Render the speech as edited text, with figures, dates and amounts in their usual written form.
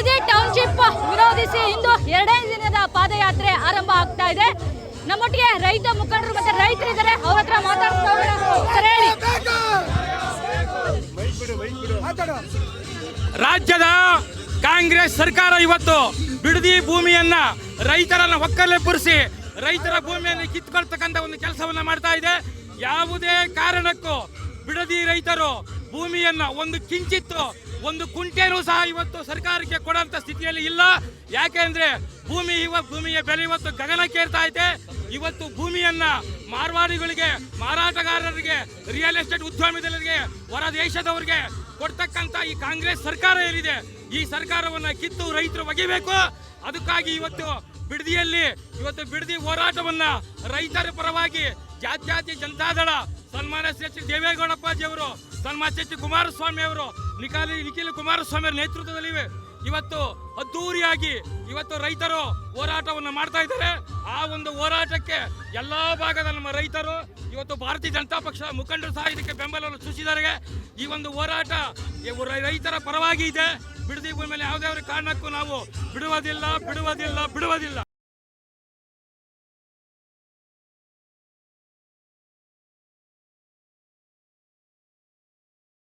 Bidadi township ವಿರೋಧಿಸಿ ಇಂದು 2ನೇ ದಿನದ ಪಾದಯಾತ್ರೆ ಆರಂಭ ಆಗ್ತಾ ಇದೆ. ನಮ್ಮೊಟ್ಟಿಗೆ ರೈತ ಮುಖಂಡರು ಮತ್ತೆ ರೈತರಿದ್ದಾರೆ, ಅವ್ರ ಹತ್ರ ಮಾತಾಡ್ತಾರೆ. ರಾಜ್ಯದ ಕಾಂಗ್ರೆಸ್ ಸರ್ಕಾರ ಇವತ್ತು ಬಿಡದಿ ಭೂಮಿಯನ್ನ ರೈತರನ್ನ ಒಕ್ಕಲೆಬ್ಬರಿಸಿ ರೈತರ ಭೂಮಿಯನ್ನು ಕಿತ್ಕೊಳ್ತಕ್ಕಂಥ ಒಂದು ಕೆಲಸವನ್ನ ಮಾಡ್ತಾ ಇದೆ. ಯಾವುದೇ ಕಾರಣಕ್ಕೂ ಬಿಡದಿ ರೈತರು ಭೂಮಿಯನ್ನ ಒಂದು ಕಿಂಚಿತ್ತು ಒಂದು ಕುಂಟೆನೂ ಸಹ ಇವತ್ತು ಸರ್ಕಾರಕ್ಕೆ ಕೊಡುವಂತ ಸ್ಥಿತಿಯಲ್ಲಿ ಇಲ್ಲ. ಯಾಕೆಂದ್ರೆ ಭೂಮಿಯ ಬೆಲೆ ಇವತ್ತು ಗಗನಕ್ಕೇರ್ತಾ ಇದೆ. ಇವತ್ತು ಭೂಮಿಯನ್ನ ಮಾರ್ವಾಡಿಗಳಿಗೆ, ಮಾರಾಟಗಾರರಿಗೆ, ರಿಯಲ್ ಎಸ್ಟೇಟ್ ಉದ್ಯಮಿಗಳಿಗೆ, ಹೊರ ದೇಶದವರಿಗೆ ಕೊಡ್ತಕ್ಕಂತ ಈ ಕಾಂಗ್ರೆಸ್ ಸರ್ಕಾರ ಏನಿದೆ, ಈ ಸರ್ಕಾರವನ್ನ ಕಿತ್ತು ರೈತರು ಒಗಿಬೇಕು. ಅದಕ್ಕಾಗಿ ಇವತ್ತು ಬಿಡದಿಯಲ್ಲಿ ಬಿಡದಿ ಹೋರಾಟವನ್ನ ರೈತರ ಪರವಾಗಿ ಜಾತ್ಯತೀತ ಜನತಾದಳ ಸನ್ಮಾನ್ಯ ಶ್ರೀ ದೇವೇಗೌಡಪ್ಪಾಜಿ ಅವರು, ಸನ್ಮಾನ್ಯ ಶ್ರೀ ಕುಮಾರಸ್ವಾಮಿ ಅವರು, ನಿಖಿಲ್ ಕುಮಾರಸ್ವಾಮಿ ಅವರ ನೇತೃತ್ವದಲ್ಲಿ ಇವತ್ತು ಅದ್ದೂರಿಯಾಗಿ ಇವತ್ತು ರೈತರು ಹೋರಾಟವನ್ನು ಮಾಡ್ತಾ ಇದ್ದಾರೆ. ಆ ಒಂದು ಹೋರಾಟಕ್ಕೆ ಎಲ್ಲಾ ಭಾಗದ ನಮ್ಮ ರೈತರು ಇವತ್ತು ಭಾರತೀಯ ಜನತಾ ಪಕ್ಷದ ಮುಖಂಡರು ಸಹ ಇದಕ್ಕೆ ಬೆಂಬಲವನ್ನು ಸೂಚಿಸಿದ್ದಾರೆ. ಈ ಒಂದು ಹೋರಾಟ ರೈತರ ಪರವಾಗಿ ಇದೆ. ಬಿಡದಿ ಭೂಮಿ ಮೇಲೆ ಯಾವುದೇ ಕಾರಣಕ್ಕೂ ನಾವು ಬಿಡುವುದಿಲ್ಲ.